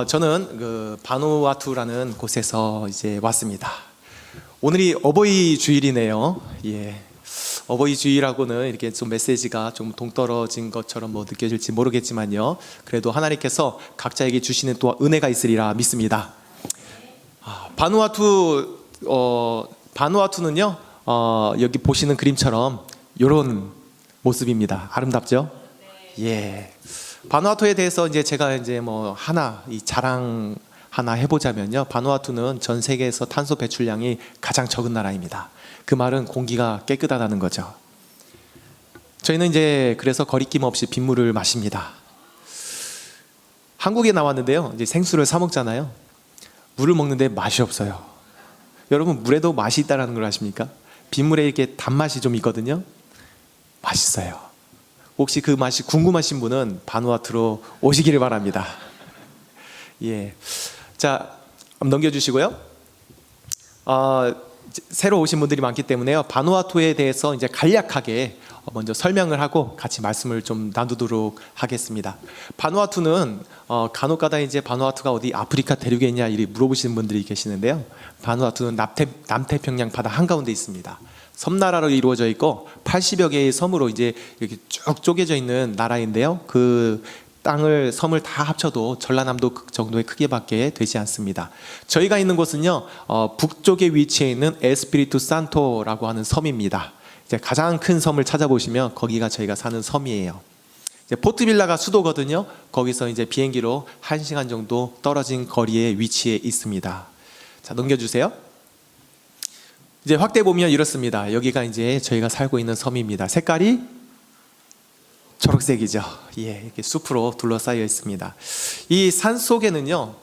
저는 그 바누아투라는 곳에서 이제 왔습니다. 오늘이 어버이 주일이네요. 예. 어버이 주일하고는 이렇게 좀 메시지가 좀 동떨어진 것처럼 느껴질지 모르겠지만요. 그래도 하나님께서 각자에게 주시는 또 은혜가 있으리라 믿습니다. 바누아투는요, 여기 보시는 그림처럼 이런 모습입니다. 아름답죠? 예. 바누아투에 대해서 이제 제가 이제 이 자랑 하나 해보자면요. 바누아투는 전 세계에서 탄소 배출량이 가장 적은 나라입니다. 그 말은 공기가 깨끗하다는 거죠. 저희는 이제 그래서 거리낌 없이 빗물을 마십니다. 한국에 나왔는데요. 이제 생수를 사 먹잖아요. 물을 먹는데 맛이 없어요. 여러분, 물에도 맛이 있다는 걸 아십니까? 빗물에 이렇게 단맛이 좀 있거든요. 맛있어요. 혹시 그 맛이 궁금하신 분은 바누아투로 오시기를 바랍니다. 예. 자, 넘겨주시고요. 새로 오신 분들이 많기 때문에요. 바누아투에 대해서 이제 간략하게 먼저 설명을 하고 같이 말씀을 좀 나누도록 하겠습니다. 바누아투는 간혹가다 이제 바누아투가 어디 아프리카 대륙에 있냐 이렇게 물어보시는 분들이 계시는데요. 바누아투는 남태평양 바다 한가운데 있습니다. 섬나라로 이루어져 있고 80여 개의 섬으로 이제 이렇게 쭉 쪼개져 있는 나라인데요. 그 섬을 다 합쳐도 전라남도 정도의 크기밖에 되지 않습니다. 저희가 있는 곳은요, 북쪽에 위치해 있는 에스피리투 산토라고 하는 섬입니다. 이제 가장 큰 섬을 찾아보시면 거기가 저희가 사는 섬이에요. 이제 포트빌라가 수도거든요. 거기서 이제 비행기로 1시간 정도 떨어진 거리에 위치해 있습니다. 자, 넘겨주세요. 이제 확대 보면 이렇습니다. 여기가 이제 저희가 살고 있는 섬입니다. 색깔이 초록색이죠. 예, 이렇게 숲으로 둘러싸여 있습니다. 이 산 속에는요,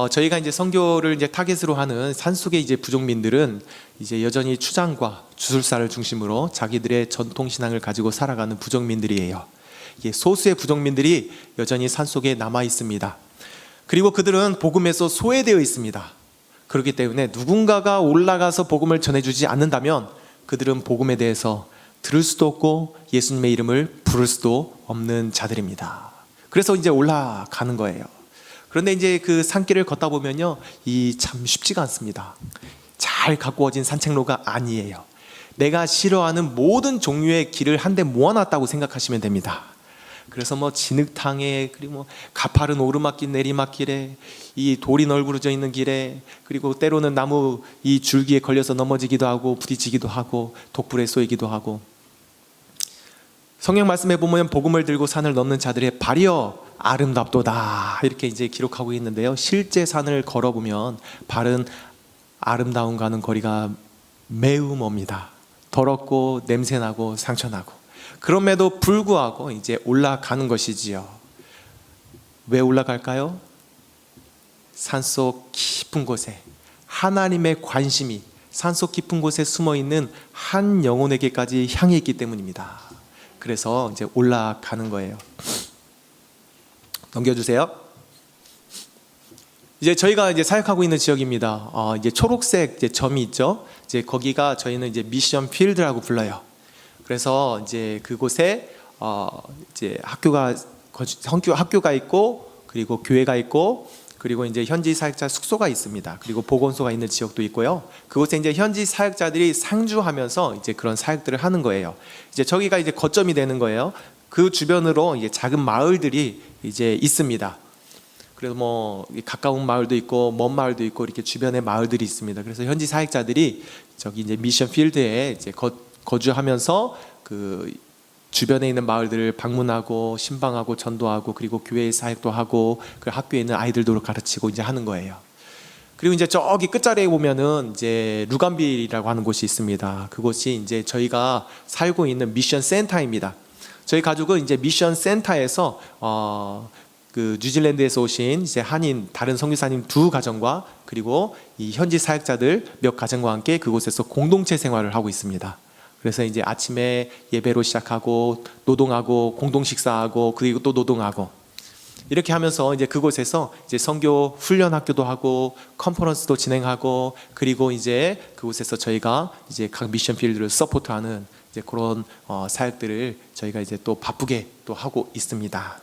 저희가 이제 선교를 이제 타겟으로 하는 산 속의 이제 부족민들은 이제 여전히 추장과 주술사를 중심으로 자기들의 전통 신앙을 가지고 살아가는 부족민들이에요. 예, 소수의 부족민들이 여전히 산 속에 남아 있습니다. 그리고 그들은 복음에서 소외되어 있습니다. 그렇기 때문에 누군가가 올라가서 복음을 전해주지 않는다면 그들은 복음에 대해서 들을 수도 없고 예수님의 이름을 부를 수도 없는 자들입니다. 그래서 이제 올라가는 거예요. 그런데 이제 그 산길을 걷다 보면요, 이 참 쉽지가 않습니다. 잘 가꾸어진 산책로가 아니에요. 내가 싫어하는 모든 종류의 길을 한데 모아놨다고 생각하시면 됩니다. 그래서 진흙탕에, 그리고 가파른 오르막길 내리막길에, 이 돌이 널브러져 있는 길에, 그리고 때로는 나무 이 줄기에 걸려서 넘어지기도 하고 부딪히기도 하고 독불에 쏘이기도 하고. 성경 말씀에 보면 복음을 들고 산을 넘는 자들의 발이여 아름답도다 이렇게 이제 기록하고 있는데요. 실제 산을 걸어보면 발은 아름다움 가는 거리가 매우 멉니다. 더럽고 냄새나고 상처나고. 그럼에도 불구하고 이제 올라가는 것이지요. 왜 올라갈까요? 산속 깊은 곳에 하나님의 관심이 산속 깊은 곳에 숨어있는 한 영혼에게까지 향해 있기 때문입니다. 그래서 이제 올라가는 거예요. 넘겨주세요. 이제 저희가 이제 사역하고 있는 지역입니다. 이제 초록색 이제 점이 있죠. 이제 거기가 저희는 이제 미션 필드라고 불러요. 그래서 이제 그곳에 이제 학교가 있고, 그리고 교회가 있고, 그리고 이제 현지 사역자 숙소가 있습니다. 그리고 보건소가 있는 지역도 있고요. 그곳에 이제 현지 사역자들이 상주하면서 이제 그런 사역들을 하는 거예요. 이제 저기가 이제 거점이 되는 거예요. 그 주변으로 이제 작은 마을들이 이제 있습니다. 그래서 가까운 마을도 있고 먼 마을도 있고 이렇게 주변에 마을들이 있습니다. 그래서 현지 사역자들이 저기 이제 미션 필드에 이제 거주하면서 그 주변에 있는 마을들을 방문하고 신방하고 전도하고, 그리고 교회 사역도 하고, 그 학교에 있는 아이들도 가르치고 이제 하는 거예요. 그리고 이제 저기 끝자리에 보면은 이제 루간빌이라고 하는 곳이 있습니다. 그곳이 이제 저희가 살고 있는 미션 센터입니다. 저희 가족은 이제 미션 센터에서 그 뉴질랜드에서 오신 이제 한인 다른 선교사님 2가정과 그리고 이 현지 사역자들 몇 가정과 함께 그곳에서 공동체 생활을 하고 있습니다. 그래서 이제 아침에 예배로 시작하고 노동하고 공동 식사하고 그리고 또 노동하고 이렇게 하면서 이제 그곳에서 이제 선교 훈련 학교도 하고 컨퍼런스도 진행하고, 그리고 이제 그곳에서 저희가 이제 각 미션 필드를 서포트하는 이제 그런 사역들을 저희가 이제 또 바쁘게 또 하고 있습니다.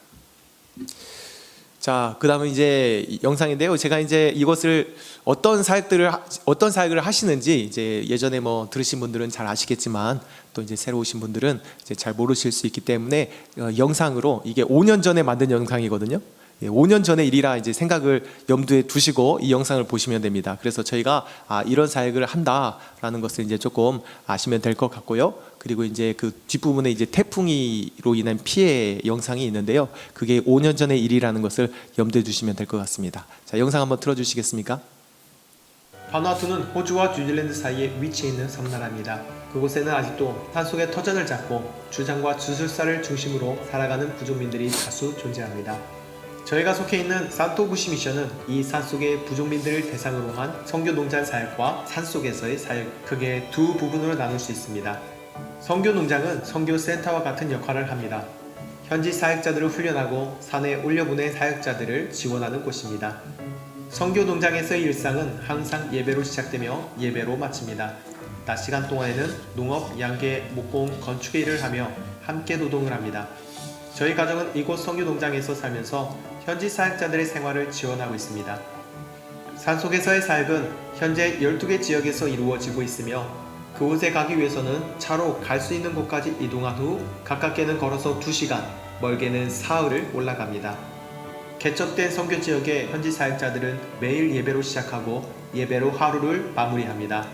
자, 그다음은 이제 영상인데요. 제가 이제 이것을 어떤 사역을 하시는지 이제 예전에 뭐 들으신 분들은 잘 아시겠지만 또 이제 새로 오신 분들은 이제 잘 모르실 수 있기 때문에 영상으로 이게 5년 전에 만든 영상이거든요. 5년 전의 일이라 이제 생각을 염두에 두시고 이 영상을 보시면 됩니다. 그래서 저희가 이런 사역을 한다라는 것을 이제 조금 아시면 될 것 같고요. 그리고 이제 그 뒷부분에 이제 태풍으로 인한 피해 영상이 있는데요. 그게 5년 전의 일이라는 것을 염두에 두시면 될 것 같습니다. 자, 영상 한번 틀어주시겠습니까? 바누아투는 호주와 뉴질랜드 사이에 위치해 있는 섬나라입니다. 그곳에는 아직도 산속의 터전을 잡고 주장과 주술사를 중심으로 살아가는 부족민들이 다수 존재합니다. 저희가 속해 있는 산토구시 미션은 이 산속의 부족민들을 대상으로 한 선교농장 사역과 산속에서의 사역, 크게 두 부분으로 나눌 수 있습니다. 선교농장은 선교센터와 같은 역할을 합니다. 현지 사역자들을 훈련하고 산에 올려보낸 사역자들을 지원하는 곳입니다. 선교농장에서의 일상은 항상 예배로 시작되며 예배로 마칩니다. 낮 시간 동안에는 농업, 양계, 목공, 건축의 일을 하며 함께 노동을 합니다. 저희 가정은 이곳 선교농장에서 살면서 현지 사역자들의 생활을 지원하고 있습니다. 산속에서의 사역은 현재 12개 지역에서 이루어지고 있으며 그곳에 가기 위해서는 차로 갈 수 있는 곳까지 이동한 후 가깝게는 걸어서 2시간, 멀게는 사흘을 올라갑니다. 개척된 선교 지역의 현지 사역자들은 매일 예배로 시작하고 예배로 하루를 마무리합니다.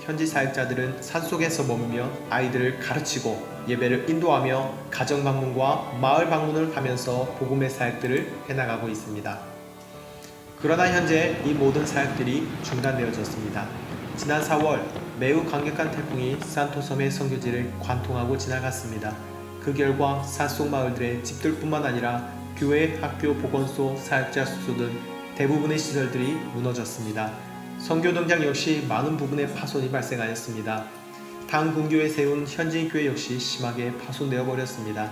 현지 사역자들은 산속에서 머물며 아이들을 가르치고 예배를 인도하며 가정 방문과 마을 방문을 하면서 복음의 사역들을 해나가고 있습니다. 그러나 현재 이 모든 사역들이 중단되어졌습니다. 지난 4월 매우 강력한 태풍이 산토섬의 선교지를 관통하고 지나갔습니다. 그 결과 산속 마을들의 집들뿐만 아니라 교회, 학교, 보건소, 사역자 숙소 등 대부분의 시설들이 무너졌습니다. 선교농장 역시 많은 부분에 파손이 발생하였습니다. 당 근교에 세운 현지 교회 역시 심하게 파손되어 버렸습니다.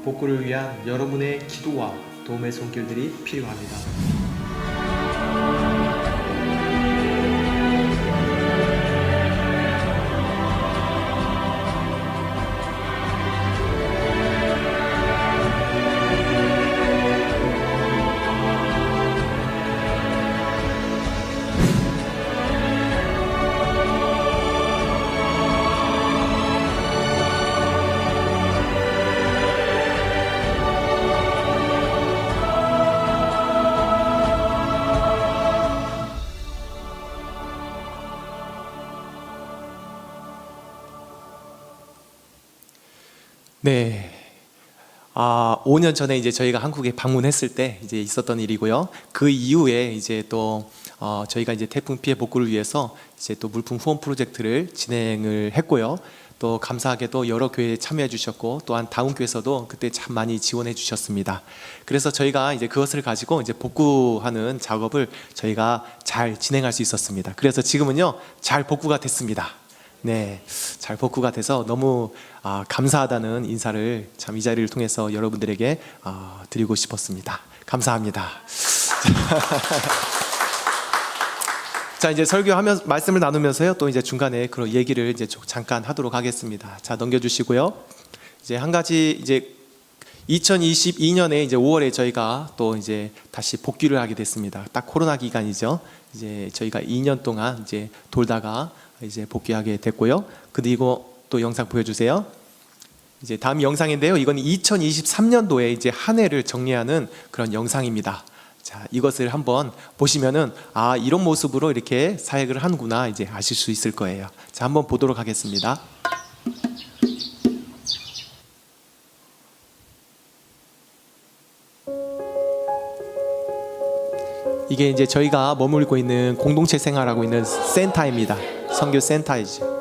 복구를 위한 여러분의 기도와 도움의 손길들이 필요합니다. 네. 5년 전에 이제 저희가 한국에 방문했을 때 이제 있었던 일이고요. 그 이후에 이제 또 저희가 이제 태풍 피해 복구를 위해서 이제 또 물품 후원 프로젝트를 진행을 했고요. 또 감사하게도 여러 교회에 참여해 주셨고 또한 다운 교회에서도 그때 참 많이 지원해 주셨습니다. 그래서 저희가 이제 그것을 가지고 이제 복구하는 작업을 저희가 잘 진행할 수 있었습니다. 그래서 지금은요 잘 복구가 됐습니다. 네, 잘 복구가 돼서 너무 감사하다는 인사를 참 이 자리를 통해서 여러분들에게 드리고 싶었습니다. 감사합니다. 자, 이제 설교하면서 말씀을 나누면서요 또 이제 중간에 그런 얘기를 이제 잠깐 하도록 하겠습니다. 자, 넘겨주시고요. 이제 한 가지 이제 2022년에 이제 5월에 저희가 또 이제 다시 복귀를 하게 됐습니다. 딱 코로나 기간이죠. 이제 저희가 2년 동안 이제 돌다가 이제 복귀하게 됐고요. 그리고 또 영상 보여주세요. 이제 다음 영상인데요. 이건 2023년도에 이제 한 해를 정리하는 그런 영상입니다. 자, 이것을 한번 보시면은 이런 모습으로 이렇게 사역을 하는구나 이제 아실 수 있을 거예요. 자, 한번 보도록 하겠습니다. 이게 이제 저희가 머물고 있는 공동체 생활하고 있는 센터입니다. 선교 센터이죠.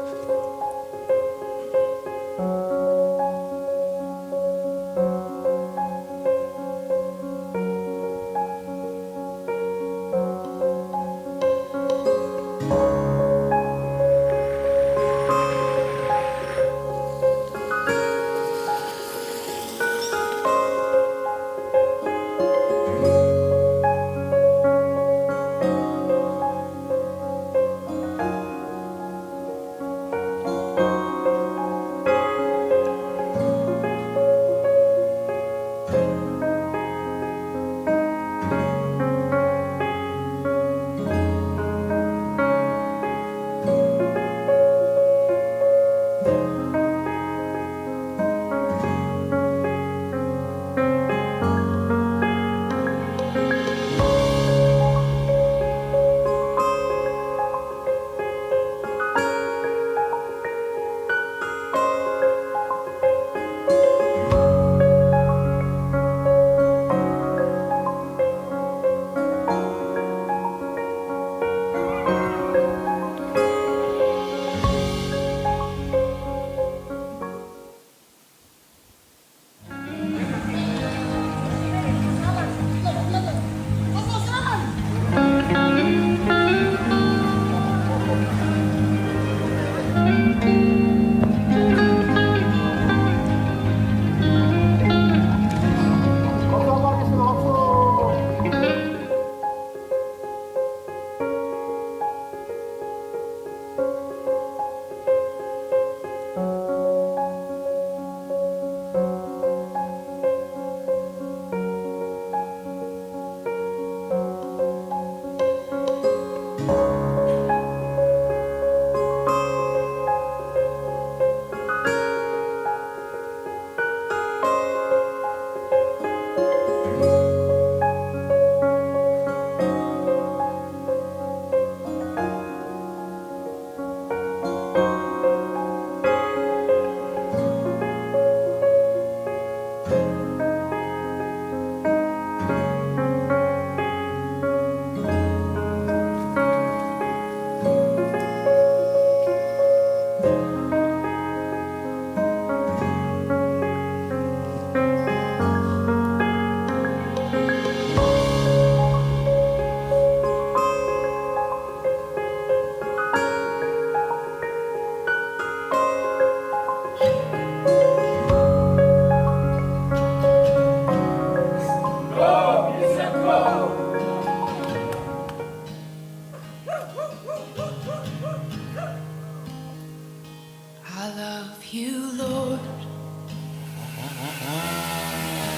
I love you, Lord,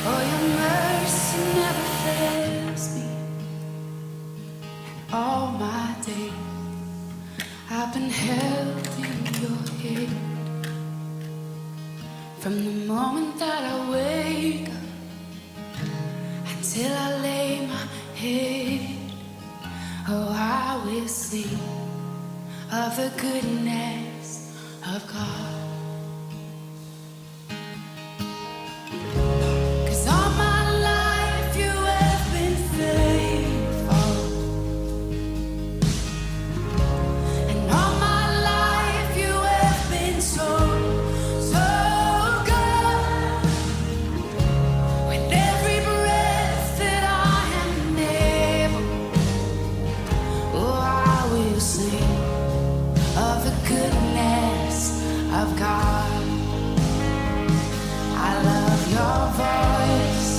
for your mercy never fails me. All my days I've been held in your hand. From the moment that I wake up until I lay my head, oh, I will sing of the goodness of God. 'Cause all my life you have been faithful, and all my life you have been so, so good. With every breath that I am able, oh, I will sing of the goodness of God. I love your voice.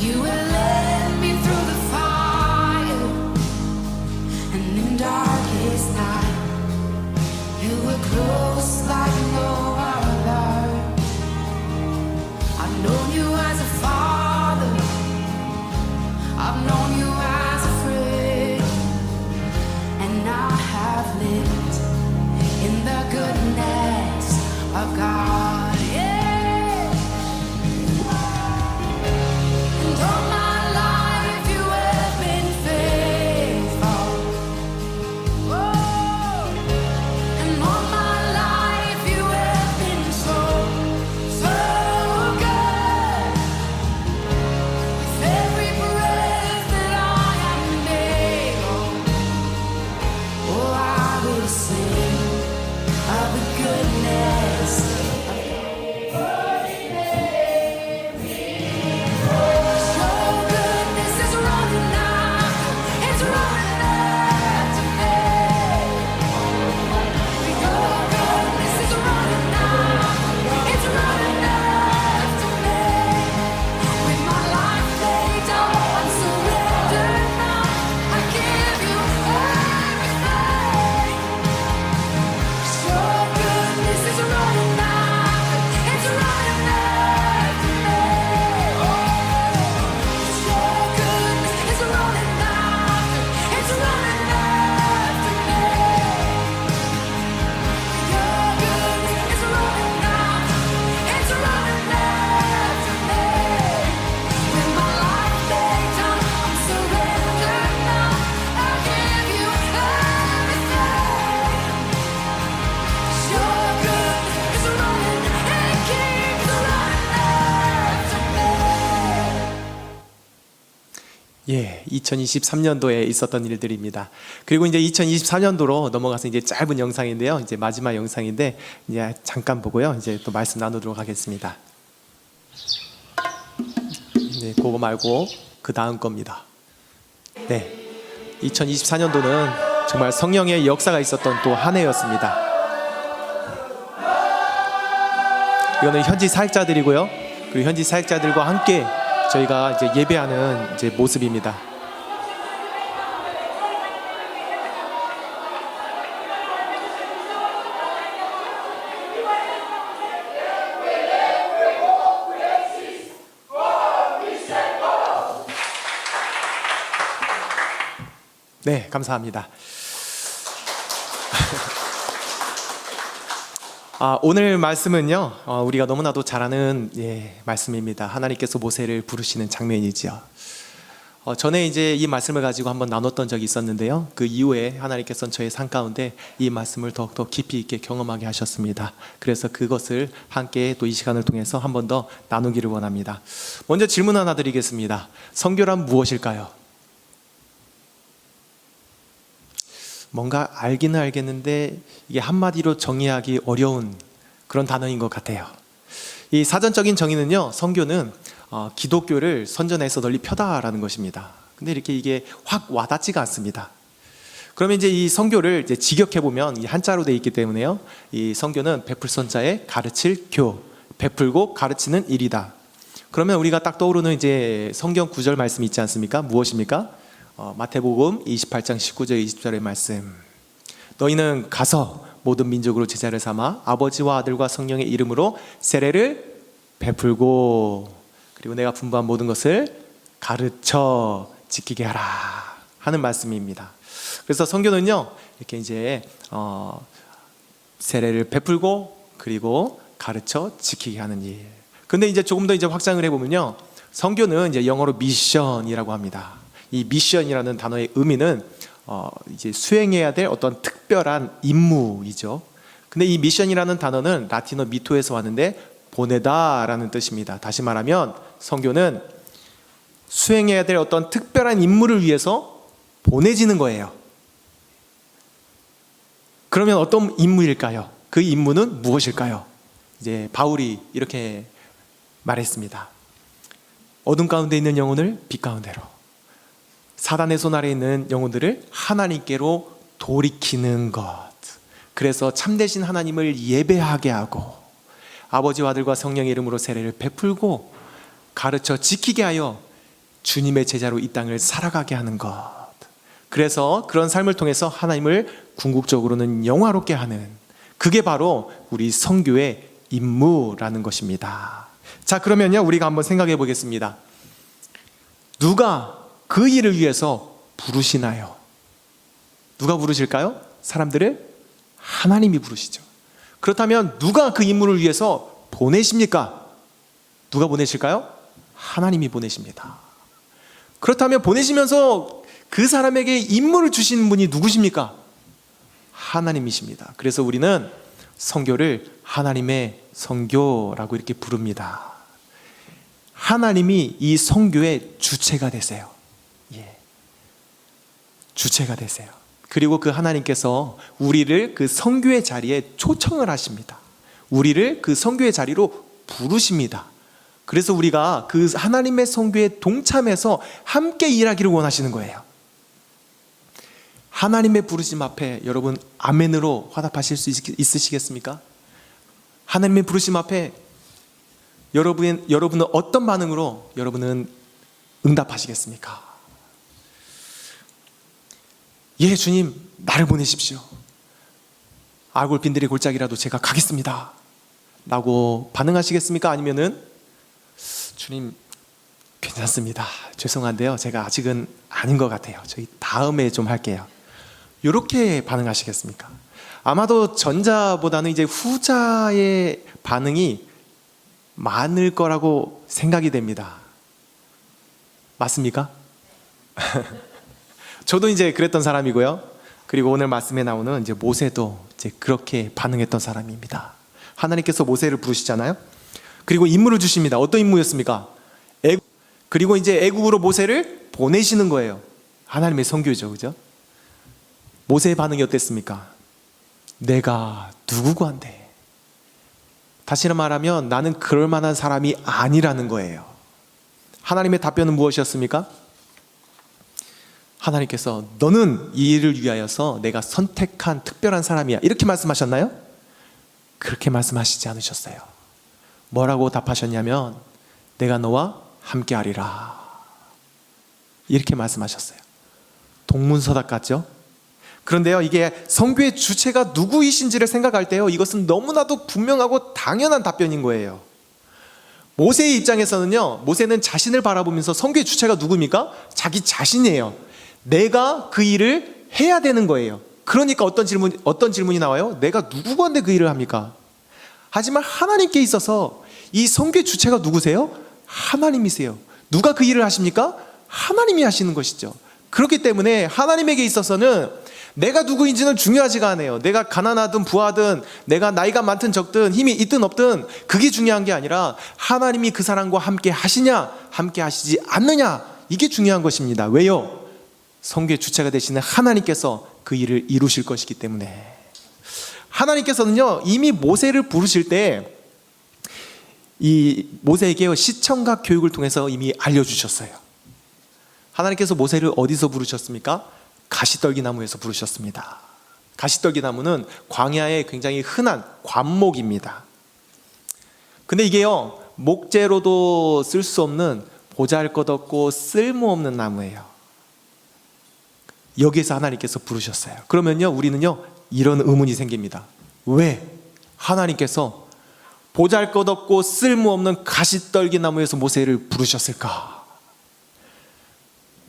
You will lead me through the fire, and in darkest night, you were close like no other. I've known you as a father, I've known you as a friend, and I have lived in the goodness of God. Yeah. And all my life you have been faithful. Oh. And all my life you have been so, so good. With every breath that I am able, oh, I will sing of the goodness of God. Your goodness is running after, it's running after me. Your goodness is running after, it's running after me. With my life laid down, I'm surrendered now. I give you everything. Your goodness is running after, it's running after me. Your goodness is running after, it's running after me. Your goodness is running after, it's running after me. With my life laid down, I'm surrendered now. I give you everything. Your goodness is running, it keeps running after me. 예, 2023년도에 있었던 일들입니다. 그리고 이제 2024년도로 넘어가서 이제 짧은 영상인데요. 이제 마지막 영상인데 이제 잠깐 보고요. 이제 또 말씀 나누도록 하겠습니다. 네, 그거 말고 그 다음 겁니다. 네, 2024년도는 정말 성령의 역사가 있었던 또 한 해였습니다. 이거는 현지 사역자들이고요. 그리고 현지 사역자들과 함께 저희가 이제 예배하는 이제 모습입니다. 네, 감사합니다. 오늘 말씀은요, 우리가 너무나도 잘 아는 말씀입니다. 하나님께서 모세를 부르시는 장면이지요. 전에 이제 이 말씀을 가지고 한번 나눴던 적이 있었는데요. 그 이후에 하나님께서는 저의 삶 가운데 이 말씀을 더욱더 깊이 있게 경험하게 하셨습니다. 그래서 그것을 함께 또 이 시간을 통해서 한 번 더 나누기를 원합니다. 먼저 질문 하나 드리겠습니다. 선교란 무엇일까요? 뭔가 알기는 알겠는데 이게 한마디로 정의하기 어려운 그런 단어인 것 같아요. 이 사전적인 정의는요, 선교는 기독교를 선전해서 널리 펴다라는 것입니다. 근데 이렇게 이게 확 와닿지가 않습니다. 그러면 이제 이 선교를 이제 직역해 보면 이 한자로 되어 있기 때문에요. 이 선교는 베풀 선자의 가르칠 교, 베풀고 가르치는 일이다. 그러면 우리가 딱 떠오르는 이제 성경 구절 말씀이 있지 않습니까? 무엇입니까? 마태복음 28장 19절 20절의 말씀. 너희는 가서 모든 민족으로 제자를 삼아 아버지와 아들과 성령의 이름으로 세례를 베풀고 그리고 내가 분부한 모든 것을 가르쳐 지키게 하라 하는 말씀입니다. 그래서 성경은요 이렇게 이제 세례를 베풀고 그리고 가르쳐 지키게 하는 일. 근데 이제 조금 더 이제 확장을 해보면요, 성교는 이제 영어로 미션이라고 합니다. 이 미션이라는 단어의 의미는 이제 수행해야 될 어떤 특별한 임무이죠. 근데 이 미션이라는 단어는 라틴어 미토에서 왔는데 보내다라는 뜻입니다. 다시 말하면 성교는 수행해야 될 어떤 특별한 임무를 위해서 보내지는 거예요. 그러면 어떤 임무일까요? 그 임무는 무엇일까요? 이제 바울이 이렇게 말했습니다. 어둠 가운데 있는 영혼을 빛 가운데로, 사단의 손 아래 있는 영혼들을 하나님께로 돌이키는 것. 그래서 참되신 하나님을 예배하게 하고 아버지와 아들과 성령의 이름으로 세례를 베풀고 가르쳐 지키게 하여 주님의 제자로 이 땅을 살아가게 하는 것. 그래서 그런 삶을 통해서 하나님을 궁극적으로는 영화롭게 하는, 그게 바로 우리 선교의 임무라는 것입니다. 자, 그러면요 우리가 한번 생각해 보겠습니다. 누가 그 일을 위해서 부르시나요? 누가 부르실까요? 사람들을 하나님이 부르시죠. 그렇다면 누가 그 임무를 위해서 보내십니까? 누가 보내실까요? 하나님이 보내십니다. 그렇다면 보내시면서 그 사람에게 임무를 주시는 분이 누구십니까? 하나님이십니다. 그래서 우리는 선교를 하나님의 선교라고 이렇게 부릅니다. 하나님이 이 선교의 주체가 되세요. 주체가 되세요. 그리고 그 하나님께서 우리를 그 선교의 자리에 초청을 하십니다. 우리를 그 선교의 자리로 부르십니다. 그래서 우리가 그 하나님의 선교에 동참해서 함께 일하기를 원하시는 거예요. 하나님의 부르심 앞에 여러분 아멘으로 화답하실 수 있으시겠습니까? 하나님의 부르심 앞에 여러분은 어떤 반응으로 여러분은 응답하시겠습니까? 예, 주님, 나를 보내십시오. 아골빈들의 골짜기라도 제가 가겠습니다 라고 반응하시겠습니까? 아니면은 주님, 괜찮습니다, 죄송한데요, 제가 아직은 아닌 것 같아요, 저희 다음에 좀 할게요, 이렇게 반응하시겠습니까? 아마도 전자보다는 이제 후자의 반응이 많을 거라고 생각이 됩니다. 맞습니까? 저도 이제 그랬던 사람이고요. 그리고 오늘 말씀에 나오는 이제 모세도 이제 그렇게 반응했던 사람입니다. 하나님께서 모세를 부르시잖아요. 그리고 임무를 주십니다. 어떤 임무였습니까? 그리고 이제 애국으로 모세를 보내시는 거예요. 하나님의 선교죠, 그죠? 모세의 반응이 어땠습니까? 내가 누구고 한데? 다시 말하면 나는 그럴 만한 사람이 아니라는 거예요. 하나님의 답변은 무엇이었습니까? 하나님께서 너는 이 일을 위하여서 내가 선택한 특별한 사람이야, 이렇게 말씀하셨나요? 그렇게 말씀하시지 않으셨어요. 뭐라고 답하셨냐면 내가 너와 함께 하리라, 이렇게 말씀하셨어요. 동문서답 같죠? 그런데요, 이게 선교의 주체가 누구이신지를 생각할 때요, 이것은 너무나도 분명하고 당연한 답변인 거예요. 모세의 입장에서는요, 모세는 자신을 바라보면서 선교의 주체가 누구입니까? 자기 자신이에요. 내가 그 일을 해야 되는 거예요. 그러니까 어떤 질문이 나와요? 내가 누구건데 그 일을 합니까? 하지만 하나님께 있어서 이 선교의 주체가 누구세요? 하나님이세요. 누가 그 일을 하십니까? 하나님이 하시는 것이죠. 그렇기 때문에 하나님에게 있어서는 내가 누구인지는 중요하지가 않아요. 내가 가난하든 부하든 내가 나이가 많든 적든 힘이 있든 없든 그게 중요한 게 아니라 하나님이 그 사람과 함께 하시냐 함께 하시지 않느냐, 이게 중요한 것입니다. 왜요? 선교의 주체가 되시는 하나님께서 그 일을 이루실 것이기 때문에. 하나님께서는요 이미 모세를 부르실 때 이 모세에게 시청각 교육을 통해서 이미 알려주셨어요. 하나님께서 모세를 어디서 부르셨습니까? 가시떨기 나무에서 부르셨습니다. 가시떨기 나무는 광야에 굉장히 흔한 관목입니다. 근데 이게요 목재로도 쓸 수 없는 보잘것없고 쓸모없는 나무예요. 여기에서 하나님께서 부르셨어요. 그러면요, 우리는요 이런 의문이 생깁니다. 왜 하나님께서 보잘것없고 쓸모없는 가시떨기 나무에서 모세를 부르셨을까?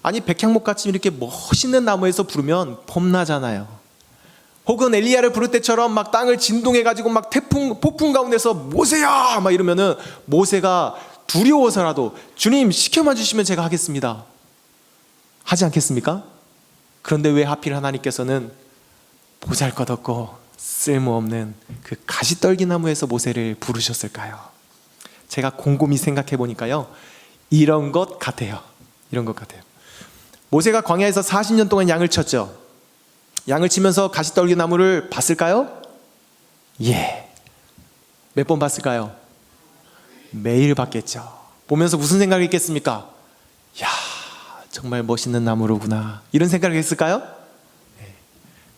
아니, 백향목같이 이렇게 멋있는 나무에서 부르면 폼나잖아요. 혹은 엘리야를 부를 때처럼 막 땅을 진동해가지고 막 폭풍 가운데서 모세야 막 이러면은 모세가 두려워서라도 주님 시켜만 주시면 제가 하겠습니다 하지 않겠습니까? 그런데 왜 하필 하나님께서는 보잘것없고 쓸모없는 그 가시떨기 나무에서 모세를 부르셨을까요? 제가 곰곰이 생각해 보니까요, 이런 것 같아요. 이런 것 같아요. 모세가 광야에서 40년 동안 양을 쳤죠. 양을 치면서 가시떨기 나무를 봤을까요? 예. 몇 번 봤을까요? 매일 봤겠죠. 보면서 무슨 생각을 했겠습니까? 야, 정말 멋있는 나무로구나, 이런 생각을 했을까요? 네.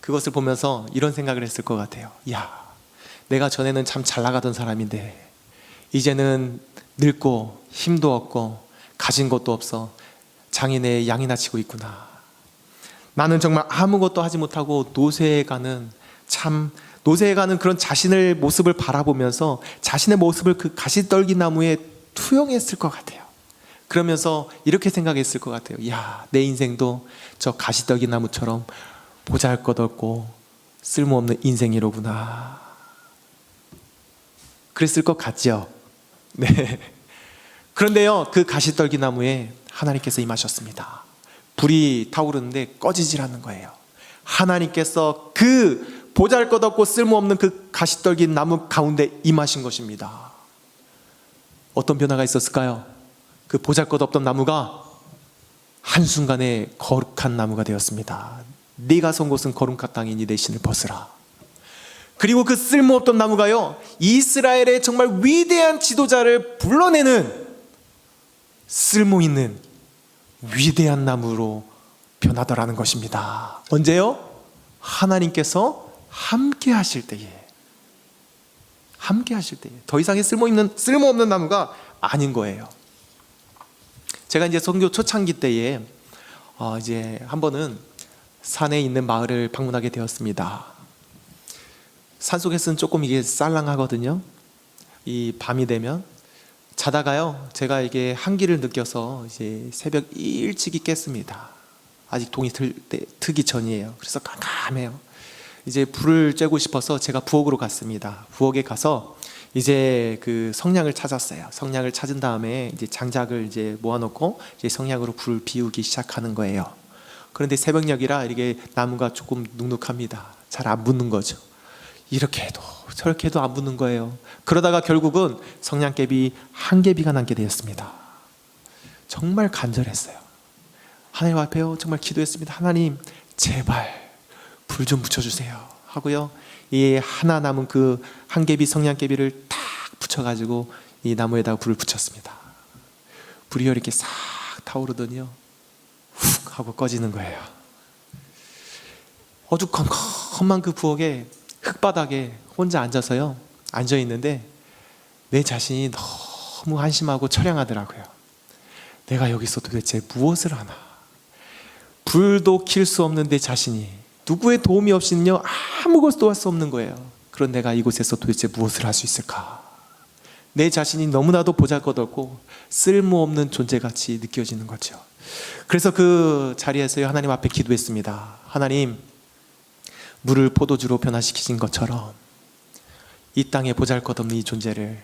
그것을 보면서 이런 생각을 했을 것 같아요. 야, 내가 전에는 참 잘 나가던 사람인데 이제는 늙고 힘도 없고 가진 것도 없어 장인의 양이나 치고 있구나. 나는 정말 아무것도 하지 못하고 노쇠해 가는 그런 자신의 모습을 바라보면서 자신의 모습을 그 가시떨기 나무에 투영했을 것 같아요. 그러면서 이렇게 생각했을 것 같아요. 야, 내 인생도 저 가시떨기 나무처럼 보잘것없고 쓸모없는 인생이로구나. 그랬을 것 같죠? 네. 그런데요, 그 가시떨기 나무에 하나님께서 임하셨습니다. 불이 타오르는데 꺼지질 않는 거예요. 하나님께서 그 보잘것없고 쓸모없는 그 가시떨기 나무 가운데 임하신 것입니다. 어떤 변화가 있었을까요? 그 보잘것없던 나무가 한순간에 거룩한 나무가 되었습니다. 네가 선 곳은 거룩한 땅이니 내 신을 벗으라. 그리고 그 쓸모없던 나무가요, 이스라엘의 정말 위대한 지도자를 불러내는 쓸모있는 위대한 나무로 변하더라는 것입니다. 언제요? 하나님께서 함께 하실 때에. 함께 하실 때에. 더 이상의 쓸모없는 나무가 아닌 거예요. 제가 이제 선교 초창기 때에 이제 한 번은 산에 있는 마을을 방문하게 되었습니다. 산속에서는 조금 이게 쌀랑하거든요. 이 밤이 되면 자다가요, 제가 이게 한기를 느껴서 이제 새벽 일찍이 깼습니다. 아직 동이 트기 전이에요. 그래서 깜깜해요. 이제 불을 쬐고 싶어서 제가 부엌으로 갔습니다. 부엌에 가서 이제 그 성냥을 찾았어요. 성냥을 찾은 다음에 이제 장작을 이제 모아놓고 이제 성냥으로 불을 비우기 시작하는 거예요. 그런데 새벽녘이라 이게 나무가 조금 눅눅합니다. 잘 안 붙는 거죠. 이렇게 해도 저렇게 해도 안 붙는 거예요. 그러다가 결국은 성냥개비 한 개비가 남게 되었습니다. 정말 간절했어요. 하나님 앞에요, 정말 기도했습니다. 하나님, 제발 불 좀 붙여주세요 하고요, 이 하나 남은 그 한 개비 성냥개비를 탁 붙여가지고 이 나무에다가 불을 붙였습니다. 불이 이렇게 싹 타오르더니요, 훅 하고 꺼지는 거예요. 어두컴컴한 그 부엌에 흙바닥에 혼자 앉아서요, 앉아있는데 내 자신이 너무 한심하고 처량하더라고요. 내가 여기서 도대체 무엇을 하나. 불도 킬 수 없는 내 자신이 누구의 도움이 없이는요 아무것도 할 수 없는 거예요. 그런 내가 이곳에서 도대체 무엇을 할 수 있을까. 내 자신이 너무나도 보잘것없고 쓸모없는 존재같이 느껴지는 거죠. 그래서 그 자리에서요, 하나님 앞에 기도했습니다. 하나님, 물을 포도주로 변화시키신 것처럼 이 땅에 보잘것없는 이 존재를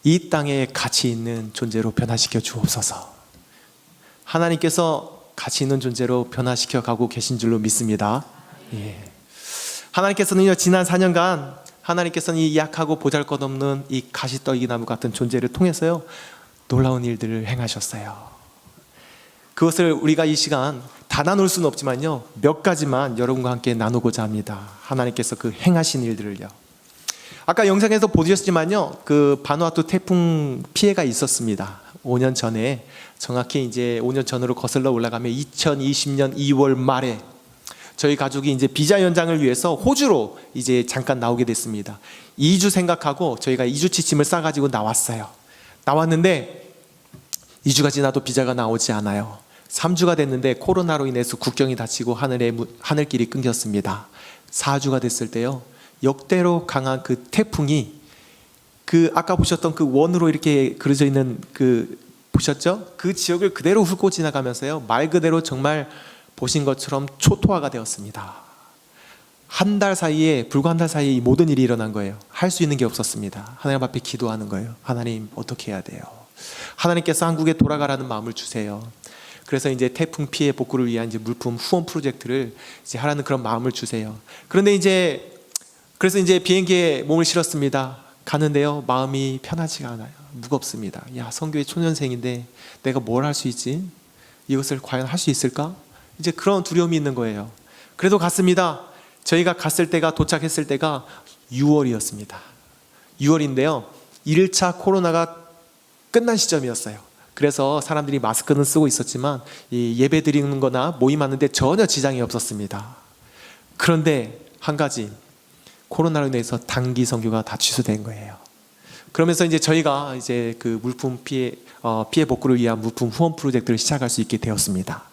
이 땅에 가치 있는 존재로 변화시켜 주옵소서. 하나님께서 가치 있는 존재로 변화시켜 가고 계신 줄로 믿습니다. 예. 하나님께서는요, 지난 4년간 하나님께서는 이 약하고 보잘것없는 이 가시떨기 나무 같은 존재를 통해서요 놀라운 일들을 행하셨어요. 그것을 우리가 이 시간 다 나눌 수는 없지만요, 몇 가지만 여러분과 함께 나누고자 합니다. 하나님께서 그 행하신 일들을요. 아까 영상에서 보셨지만요, 그 바누아투 태풍 피해가 있었습니다. 5년 전에, 정확히 이제 5년 전으로 거슬러 올라가면 2020년 2월 말에 저희 가족이 이제 비자 연장을 위해서 호주로 이제 잠깐 나오게 됐습니다. 2주 생각하고 저희가 2주 취침을 싸가지고 나왔어요. 나왔는데 2주가 지나도 비자가 나오지 않아요. 3주가 됐는데 코로나로 인해서 국경이 닫히고 하늘길이 끊겼습니다. 4주가 됐을 때요, 역대로 강한 그 태풍이 그 아까 보셨던 그 원으로 이렇게 그려져 있는 그 보셨죠? 그 지역을 그대로 훑고 지나가면서요, 말 그대로 정말 보신 것처럼 초토화가 되었습니다. 한 달 사이에, 불과 한 달 사이에 이 모든 일이 일어난 거예요. 할 수 있는 게 없었습니다. 하나님 앞에 기도하는 거예요. 하나님, 어떻게 해야 돼요? 하나님께서 한국에 돌아가라는 마음을 주세요. 그래서 이제 태풍 피해 복구를 위한 이제 물품 후원 프로젝트를 이제 하라는 그런 마음을 주세요. 그런데 그래서 이제 비행기에 몸을 실었습니다. 가는데요, 마음이 편하지가 않아요. 무겁습니다. 야, 선교회 초년생인데 내가 뭘 할 수 있지? 이것을 과연 할 수 있을까? 이제 그런 두려움이 있는 거예요. 그래도 갔습니다. 저희가 도착했을 때가 6월이었습니다. 6월인데요, 1차 코로나가 끝난 시점이었어요. 그래서 사람들이 마스크는 쓰고 있었지만 이 예배 드리는 거나 모임하는데 전혀 지장이 없었습니다. 그런데 한 가지, 코로나로 인해서 단기 선교가 다 취소된 거예요. 그러면서 이제 저희가 이제 그 물품 피해 복구를 위한 물품 후원 프로젝트를 시작할 수 있게 되었습니다.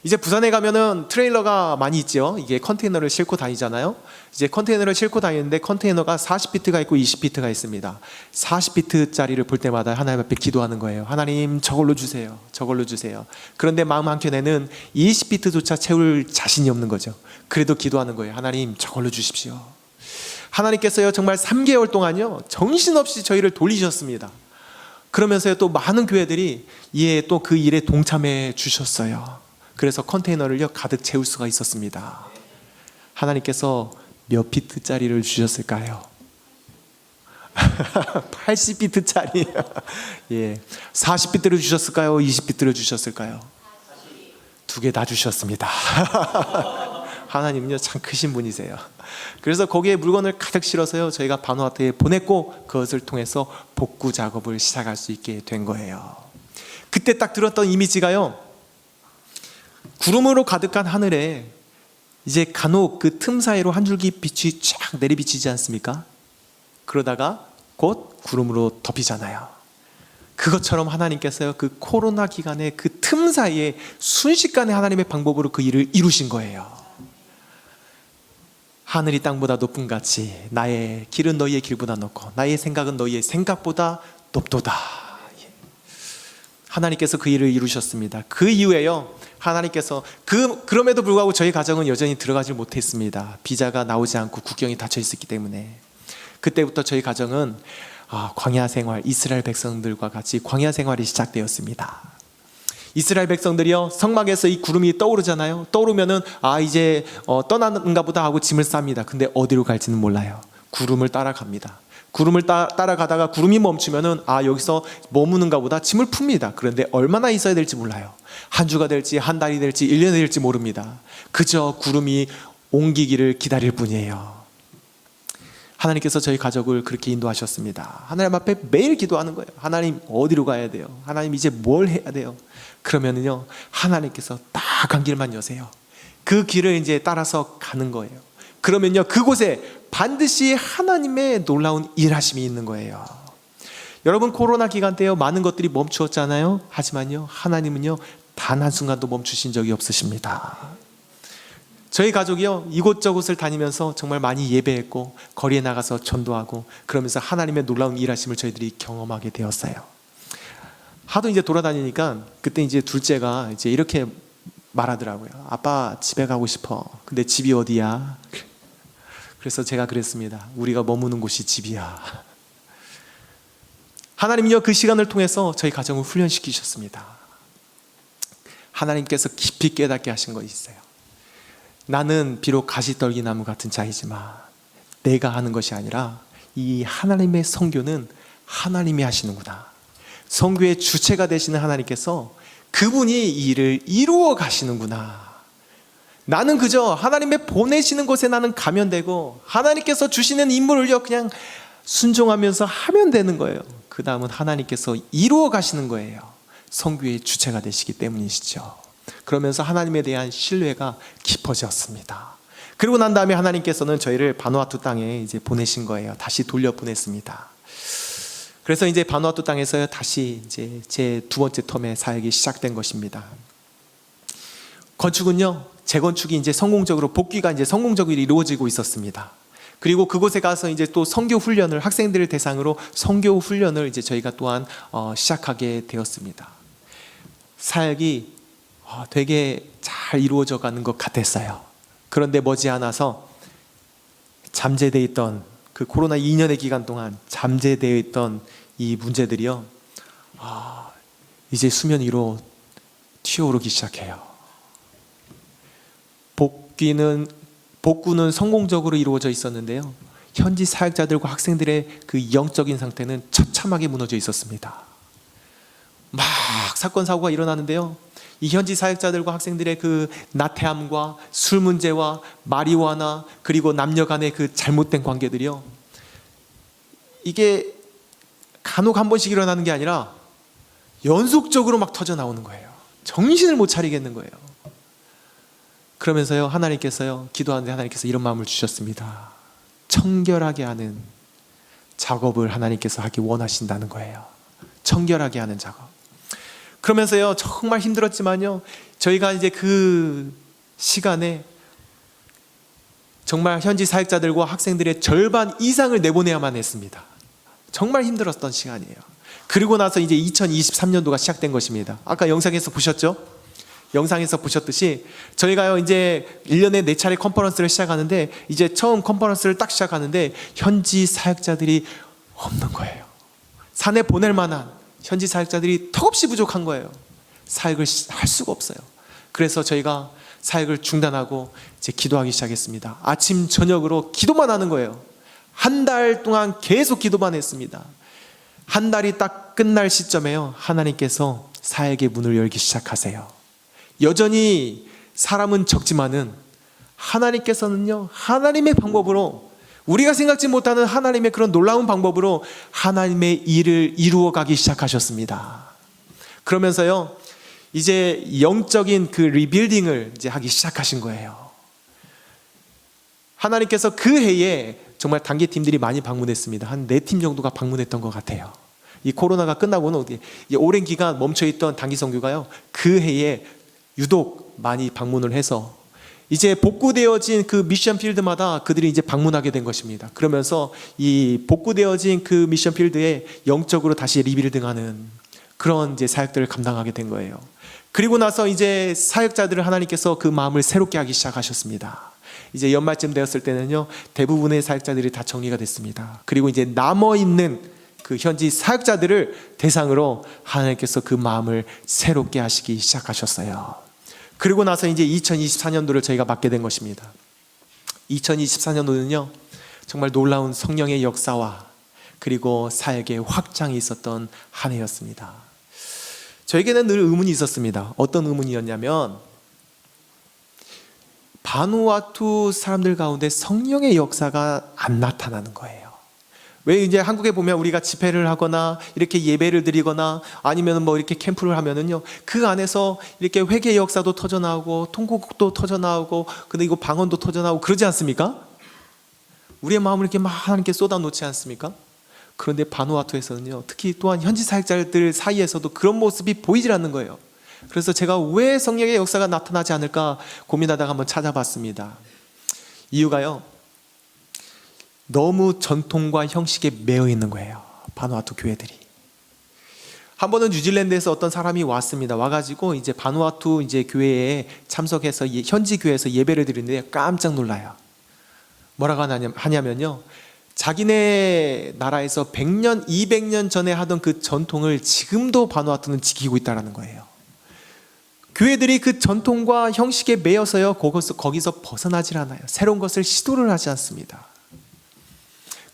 이제 부산에 가면은 트레일러가 많이 있죠. 이게 컨테이너를 싣고 다니잖아요. 이제 컨테이너를 싣고 다니는데 컨테이너가 40피트가 있고 20피트가 있습니다. 40피트짜리를 볼 때마다 하나님 앞에 기도하는 거예요. 하나님, 저걸로 주세요. 저걸로 주세요. 그런데 마음 한켠에는 20피트조차 채울 자신이 없는 거죠. 그래도 기도하는 거예요. 하나님, 저걸로 주십시오. 하나님께서요, 정말 3개월 동안요, 정신없이 저희를 돌리셨습니다. 그러면서요, 또 많은 교회들이 또 그 일에 동참해 주셨어요. 그래서 컨테이너를요, 가득 채울 수가 있었습니다. 하나님께서 몇 피트짜리를 주셨을까요? 80피트짜리. 예. 40피트를 주셨을까요? 20피트를 주셨을까요? 두 개 다 주셨습니다. 하나님은요, 참 크신 분이세요. 그래서 거기에 물건을 가득 실어서요, 저희가 바누아투에 보냈고, 그것을 통해서 복구 작업을 시작할 수 있게 된 거예요. 그때 딱 들었던 이미지가요, 구름으로 가득한 하늘에 이제 간혹 그 틈 사이로 한 줄기 빛이 쫙 내리비치지 않습니까? 그러다가 곧 구름으로 덮이잖아요. 그것처럼 하나님께서요, 그 코로나 기간에 그 틈 사이에 순식간에 하나님의 방법으로 그 일을 이루신 거예요. 하늘이 땅보다 높은 같이 나의 길은 너희의 길보다 높고 나의 생각은 너희의 생각보다 높도다. 하나님께서 그 일을 이루셨습니다. 그 이후에요, 하나님께서 그럼에도 불구하고 저희 가정은 여전히 들어가지 못했습니다. 비자가 나오지 않고 국경이 닫혀 있었기 때문에. 그때부터 저희 가정은 광야 생활, 이스라엘 백성들과 같이 광야 생활이 시작되었습니다. 이스라엘 백성들이요, 성막에서 이 구름이 떠오르잖아요. 떠오르면은 이제 떠나는가 보다 하고 짐을 쌉니다. 근데 어디로 갈지는 몰라요. 구름을 따라갑니다. 구름을 따라가다가 구름이 멈추면은 여기서 머무는가 보다 짐을 풉니다. 그런데 얼마나 있어야 될지 몰라요. 한 주가 될지 한 달이 될지 1년이 될지 모릅니다. 그저 구름이 옮기기를 기다릴 뿐이에요. 하나님께서 저희 가족을 그렇게 인도하셨습니다. 하나님 앞에 매일 기도하는 거예요. 하나님, 어디로 가야 돼요? 하나님, 이제 뭘 해야 돼요? 그러면은요, 하나님께서 딱 한 길만 여세요. 그 길을 이제 따라서 가는 거예요. 그러면요, 그곳에 반드시 하나님의 놀라운 일하심이 있는 거예요. 여러분, 코로나 기간 때요, 많은 것들이 멈추었잖아요. 하지만요, 하나님은요, 단 한순간도 멈추신 적이 없으십니다. 저희 가족이요, 이곳저곳을 다니면서 정말 많이 예배했고 거리에 나가서 전도하고 그러면서 하나님의 놀라운 일하심을 저희들이 경험하게 되었어요. 하도 이제 돌아다니니까 그때 이제 둘째가 이제 이렇게 말하더라고요. 아빠, 집에 가고 싶어. 근데 집이 어디야? 그래서 제가 그랬습니다. 우리가 머무는 곳이 집이야. 하나님은요, 그 시간을 통해서 저희 가정을 훈련시키셨습니다. 하나님께서 깊이 깨닫게 하신 것이 있어요. 나는 비록 가시떨기나무 같은 자이지만 내가 하는 것이 아니라 이 하나님의 선교는 하나님이 하시는구나. 선교의 주체가 되시는 하나님께서 그분이 이 일을 이루어 가시는구나. 나는 그저 하나님의 보내시는 곳에 나는 가면 되고 하나님께서 주시는 임무를요, 그냥 순종하면서 하면 되는 거예요. 그 다음은 하나님께서 이루어 가시는 거예요. 선교의 주체가 되시기 때문이시죠. 그러면서 하나님에 대한 신뢰가 깊어졌습니다. 그리고 난 다음에 하나님께서는 저희를 바누아투 땅에 이제 보내신 거예요. 다시 돌려 보냈습니다. 그래서 이제 바누아투 땅에서 다시 이제 제 두 번째 텀의 사역이 시작된 것입니다. 건축은요, 재건축이 이제 성공적으로, 복귀가 이제 성공적으로 이루어지고 있었습니다. 그리고 그곳에 가서 이제 또 선교 훈련을, 학생들을 대상으로 선교 훈련을 이제 저희가 또한 시작하게 되었습니다. 사역이 되게 잘 이루어져 가는 것 같았어요. 그런데 머지않아서 잠재되어 있던 그 코로나 2년의 기간 동안 잠재되어 있던 이 문제들이요, 이제 수면 위로 튀어오르기 시작해요. 복구는 성공적으로 이루어져 있었는데요, 현지 사역자들과 학생들의 그 영적인 상태는 처참하게 무너져 있었습니다. 막 사건 사고가 일어나는데요, 이 현지 사역자들과 학생들의 그 나태함과 술 문제와 마리화나 그리고 남녀 간의 그 잘못된 관계들이요, 이게 간혹 한 번씩 일어나는 게 아니라 연속적으로 막 터져 나오는 거예요. 정신을 못 차리겠는 거예요. 그러면서요, 하나님께서요, 기도하는데 하나님께서 이런 마음을 주셨습니다. 청결하게 하는 작업을 하나님께서 하기 원하신다는 거예요. 청결하게 하는 작업. 그러면서요, 정말 힘들었지만요, 저희가 이제 그 시간에 정말 현지 사역자들과 학생들의 절반 이상을 내보내야만 했습니다. 정말 힘들었던 시간이에요. 그리고 나서 이제 2023년도가 시작된 것입니다. 아까 영상에서 보셨죠? 영상에서 보셨듯이 저희가요, 이제 1년에 4차례 컨퍼런스를 시작하는데, 이제 처음 컨퍼런스를 딱 시작하는데 현지 사역자들이 없는 거예요. 산에 보낼 만한 현지 사역자들이 턱없이 부족한 거예요. 사역을 할 수가 없어요. 그래서 저희가 사역을 중단하고 이제 기도하기 시작했습니다. 아침 저녁으로 기도만 하는 거예요. 한 달 동안 계속 기도만 했습니다. 한 달이 딱 끝날 시점에요, 하나님께서 사역의 문을 열기 시작하세요. 여전히 사람은 적지만은 하나님께서는요, 하나님의 방법으로, 우리가 생각지 못하는 하나님의 그런 놀라운 방법으로 하나님의 일을 이루어 가기 시작하셨습니다. 그러면서요, 이제 영적인 그 리빌딩을 이제 하기 시작하신 거예요. 하나님께서 그 해에 정말 단기팀들이 많이 방문했습니다. 한 4팀 정도가 방문했던 것 같아요. 이 코로나가 끝나고는 오랜 기간 멈춰있던 단기 선교가요, 그 해에 유독 많이 방문을 해서 이제 복구되어진 그 미션 필드마다 그들이 이제 방문하게 된 것입니다. 그러면서 이 복구되어진 그 미션 필드에 영적으로 다시 리빌딩하는 그런 이제 사역들을 감당하게 된 거예요. 그리고 나서 이제 사역자들을 하나님께서 그 마음을 새롭게 하기 시작하셨습니다. 이제 연말쯤 되었을 때는요, 대부분의 사역자들이 다 정리가 됐습니다. 그리고 이제 남아있는 그 현지 사역자들을 대상으로 하나님께서 그 마음을 새롭게 하시기 시작하셨어요. 그리고 나서 이제 2024년도를 저희가 맞게 된 것입니다. 2024년도는요, 정말 놀라운 성령의 역사와 그리고 사역의 확장이 있었던 한 해였습니다. 저에게는 늘 의문이 있었습니다. 어떤 의문이었냐면, 바누아투 사람들 가운데 성령의 역사가 안 나타나는 거예요. 왜 이제 한국에 보면 우리가 집회를 하거나 이렇게 예배를 드리거나 아니면 뭐 이렇게 캠프를 하면은요, 그 안에서 이렇게 회개 역사도 터져 나오고 통곡도 터져 나오고 그리고 방언도 터져 나오고 그러지 않습니까? 우리의 마음을 이렇게 막 하나님께 쏟아 놓지 않습니까? 그런데 바누아투에서는요, 특히 또한 현지 사역자들 사이에서도 그런 모습이 보이질 않는 거예요. 그래서 제가 왜 성령의 역사가 나타나지 않을까 고민하다가 한번 찾아봤습니다. 이유가요, 너무 전통과 형식에 매여 있는 거예요. 바누아투 교회들이. 한 번은 뉴질랜드에서 어떤 사람이 왔습니다. 와가지고 이제 바누아투 이제 교회에 참석해서 현지 교회에서 예배를 드리는데 깜짝 놀라요. 뭐라고 하냐면요, 자기네 나라에서 100년, 200년 전에 하던 그 전통을 지금도 바누아투는 지키고 있다는 거예요. 교회들이 그 전통과 형식에 매여서요, 거기서 벗어나질 않아요. 새로운 것을 시도를 하지 않습니다.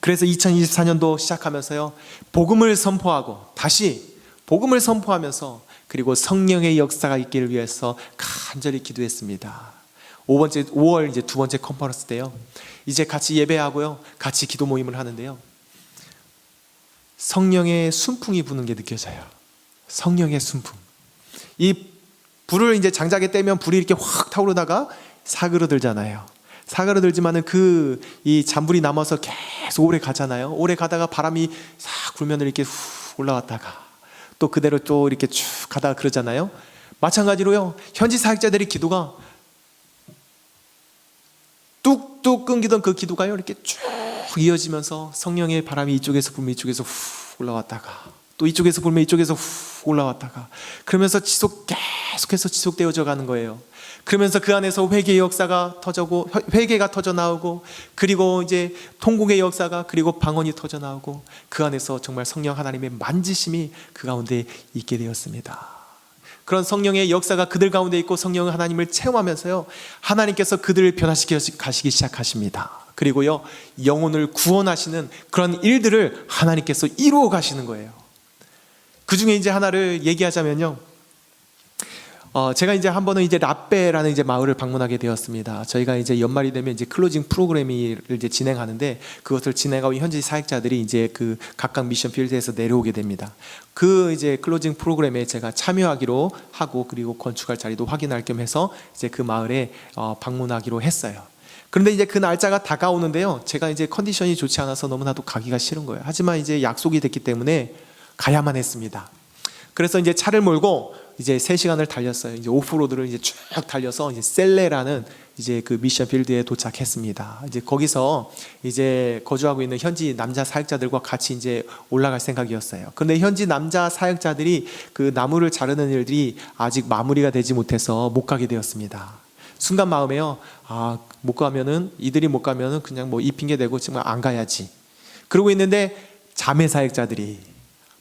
그래서 2024년도 시작하면서요, 복음을 선포하고 다시 복음을 선포하면서 그리고 성령의 역사가 있기를 위해서 간절히 기도했습니다. 5월 이제 두 번째 컨퍼런스 때요, 이제 같이 예배하고요, 같이 기도 모임을 하는데요, 성령의 순풍이 부는 게 느껴져요. 성령의 순풍. 이 불을 이제 장작에 떼면 불이 이렇게 확 타오르다가 사그러들잖아요. 사과를 들지만은 그 이 잔불이 남아서 계속 오래 가잖아요. 오래 가다가 바람이 싹 불면 이렇게 훅 올라왔다가 또 그대로 또 이렇게 쭉 가다가 그러잖아요. 마찬가지로요. 현지 사역자들의 기도가 뚝뚝 끊기던 그 기도가요. 이렇게 쭉 이어지면서 성령의 바람이 이쪽에서 불면 이쪽에서 훅 올라왔다가 또 이쪽에서 불면 이쪽에서 훅 올라왔다가 그러면서 계속해서 지속되어져 가는 거예요. 그러면서 그 안에서 회개의 역사가 터져고 회개가 터져 나오고 그리고 이제 통곡의 역사가 그리고 방언이 터져 나오고 그 안에서 정말 성령 하나님의 만지심이 그 가운데 있게 되었습니다. 그런 성령의 역사가 그들 가운데 있고 성령 하나님을 체험하면서요 하나님께서 그들을 변화시켜 가시기 시작하십니다. 그리고요 영혼을 구원하시는 그런 일들을 하나님께서 이루어 가시는 거예요. 그 중에 이제 하나를 얘기하자면요. 제가 이제 한 번은 이제 라빼라는 이제 마을을 방문하게 되었습니다. 저희가 이제 연말이 되면 이제 클로징 프로그램을 이제 진행하는데 그것을 진행하고 현지 사역자들이 이제 그 각각 미션 필드에서 내려오게 됩니다. 그 이제 클로징 프로그램에 제가 참여하기로 하고 그리고 건축할 자리도 확인할 겸 해서 이제 그 마을에 방문하기로 했어요. 그런데 이제 그 날짜가 다가오는데요. 제가 이제 컨디션이 좋지 않아서 너무나도 가기가 싫은 거예요. 하지만 이제 약속이 됐기 때문에 가야만 했습니다. 그래서 이제 차를 몰고 이제 3시간을 달렸어요. 이제 오프로드를 이제 쭉 달려서 이제 셀레라는 이제 그 미션 필드에 도착했습니다. 이제 거기서 이제 거주하고 있는 현지 남자 사역자들과 같이 이제 올라갈 생각이었어요. 그런데 현지 남자 사역자들이 그 나무를 자르는 일들이 아직 마무리가 되지 못해서 못 가게 되었습니다. 순간 마음에요. 못 가면은 이들이 못 가면은 그냥 뭐 이 핑계 대고 정말 안 가야지. 그러고 있는데 자매 사역자들이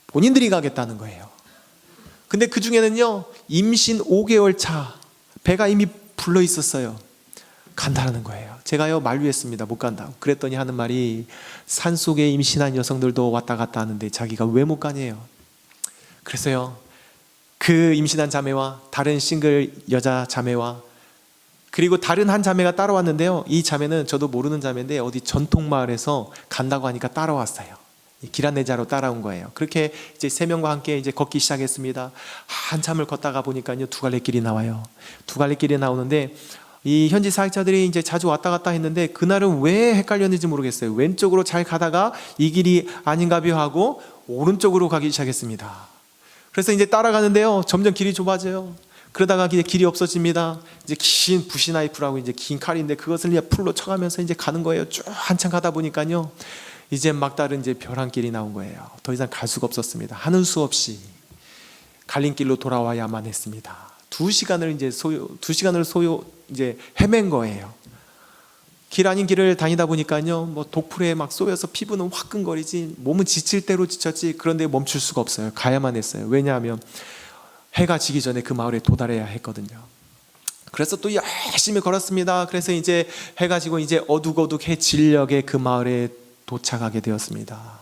본인들이 가겠다는 거예요. 근데 그 중에는요 임신 5개월 차 배가 이미 불러 있었어요. 간다라는 거예요. 제가요 만류했습니다. 못 간다고. 그랬더니 하는 말이 산속에 임신한 여성들도 왔다 갔다 하는데 자기가 왜 못 가냐요. 그래서요 그 임신한 자매와 다른 싱글 여자 자매와 그리고 다른 한 자매가 따라왔는데요. 이 자매는 저도 모르는 자매인데 어디 전통마을에서 간다고 하니까 따라왔어요. 길 안내자로 따라온 거예요. 그렇게 이제 3명과 함께 이제 걷기 시작했습니다. 한참을 걷다가 보니까요 2갈래길이 나와요. 2갈래길이 나오는데 이 현지 사역자들이 이제 자주 왔다 갔다 했는데 그날은 왜 헷갈렸는지 모르겠어요. 왼쪽으로 잘 가다가 이 길이 아닌가벼 하고 오른쪽으로 가기 시작했습니다. 그래서 이제 따라가는데요 점점 길이 좁아져요. 그러다가 이제 길이 없어집니다. 이제 긴 부시나이프라고 이제 긴 칼인데 그것을 이제 풀로 쳐가면서 이제 가는 거예요. 쭉 한참 가다 보니까요. 이제 막다른 이제 벼랑길이 나온 거예요. 더 이상 갈 수가 없었습니다. 하는 수 없이 갈림길로 돌아와야만 했습니다. 2시간을 이제 헤맨 거예요. 길 아닌 길을 다니다 보니까요, 뭐 독풀에 막 쏘여서 피부는 화끈거리지, 몸은 지칠 대로 지쳤지. 그런데 멈출 수가 없어요. 가야만 했어요. 왜냐하면 해가 지기 전에 그 마을에 도달해야 했거든요. 그래서 또 열심히 걸었습니다. 그래서 이제 해가 지고 이제 어둑어둑해질녘에 그 마을에 도착하게 되었습니다.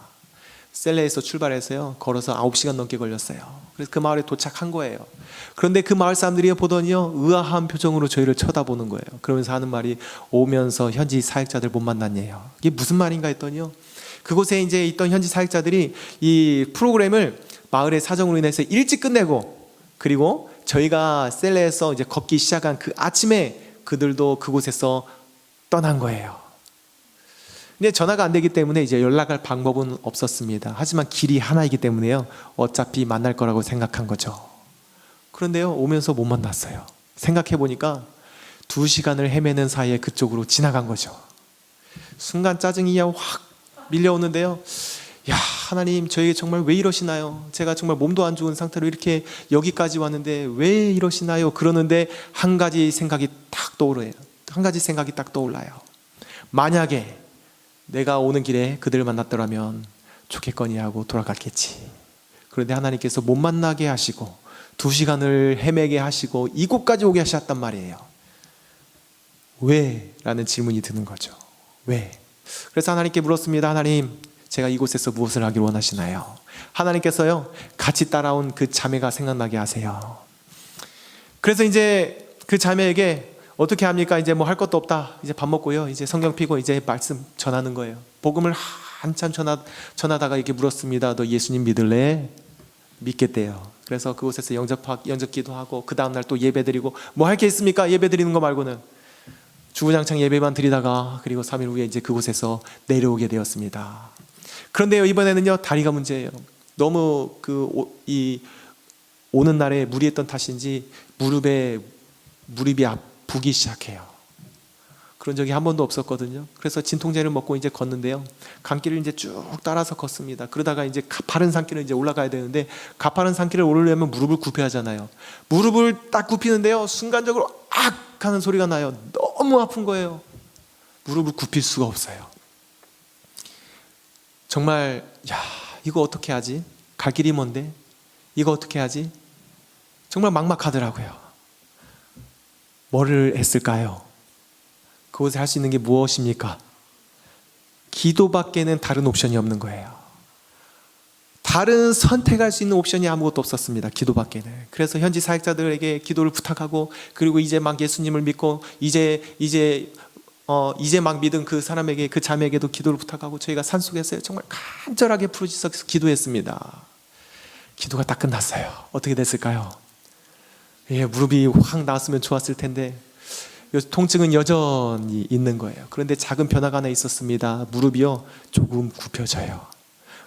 셀레에서 출발해서요 걸어서 9시간 넘게 걸렸어요. 그래서 그 마을에 도착한 거예요. 그런데 그 마을 사람들이 보더니요 의아한 표정으로 저희를 쳐다보는 거예요. 그러면서 하는 말이 오면서 현지 사역자들 못 만났네요. 이게 무슨 말인가 했더니요 그곳에 이제 있던 현지 사역자들이 이 프로그램을 마을의 사정으로 인해서 일찍 끝내고 그리고 저희가 셀레에서 이제 걷기 시작한 그 아침에 그들도 그곳에서 떠난 거예요. 근데 전화가 안 되기 때문에 이제 연락할 방법은 없었습니다. 하지만 길이 하나이기 때문에요 어차피 만날 거라고 생각한 거죠. 그런데요 오면서 못 만났어요. 생각해 보니까 2시간을 헤매는 사이에 그쪽으로 지나간 거죠. 순간 짜증이 확 밀려오는데요. 야 하나님 저에게 정말 왜 이러시나요? 제가 정말 몸도 안 좋은 상태로 이렇게 여기까지 왔는데 왜 이러시나요? 그러는데 한 가지 생각이 딱 떠오르요. 한 가지 생각이 딱 떠올라요. 만약에 내가 오는 길에 그들을 만났더라면 좋겠거니 하고 돌아갔겠지. 그런데 하나님께서 못 만나게 하시고 2시간을 헤매게 하시고 이곳까지 오게 하셨단 말이에요. 왜? 라는 질문이 드는 거죠. 왜? 그래서 하나님께 물었습니다. 하나님 제가 이곳에서 무엇을 하기를 원하시나요? 하나님께서요 같이 따라온 그 자매가 생각나게 하세요. 그래서 이제 그 자매에게 어떻게 합니까? 이제 뭐 할 것도 없다. 이제 밥 먹고요. 이제 성경 피고 이제 말씀 전하는 거예요. 복음을 한참 전하다가 이렇게 물었습니다. 너 예수님 믿을래? 믿겠대요. 그래서 그곳에서 영접기도 하고 그 다음날 또 예배 드리고 뭐 할 게 있습니까? 예배 드리는 거 말고는 주구장창 예배만 드리다가 그리고 3일 후에 이제 그곳에서 내려오게 되었습니다. 그런데요, 이번에는요, 다리가 문제예요. 너무 오는 날에 무리했던 탓인지 무릎이 아프기 시작해요. 그런 적이 한 번도 없었거든요. 그래서 진통제를 먹고 이제 걷는데요, 강길을 이제 쭉 따라서 걷습니다. 그러다가 이제 가파른 산길을 이제 올라가야 되는데, 가파른 산길을 오르려면 무릎을 굽혀야 하잖아요. 무릎을 딱 굽히는데요, 순간적으로 악 하는 소리가 나요. 너무 아픈 거예요. 무릎을 굽힐 수가 없어요. 정말 이거 어떻게 하지? 갈 길이 먼데 이거 어떻게 하지? 정말 막막하더라고요. 뭐를 했을까요? 그곳에 할 수 있는 게 무엇입니까? 기도밖에는 다른 옵션이 없는 거예요. 다른 선택할 수 있는 옵션이 아무것도 없었습니다. 기도밖에는. 그래서 현지 사역자들에게 기도를 부탁하고, 그리고 이제 막 예수님을 믿고 이제 막 믿은 그 사람에게, 그 자매에게도 기도를 부탁하고, 저희가 산속에서 정말 간절하게 부르짖어서 기도했습니다. 기도가 딱 끝났어요. 어떻게 됐을까요? 무릎이 확 나았으면 좋았을 텐데 통증은 여전히 있는 거예요. 그런데 작은 변화가 하나 있었습니다. 무릎이요, 조금 굽혀져요.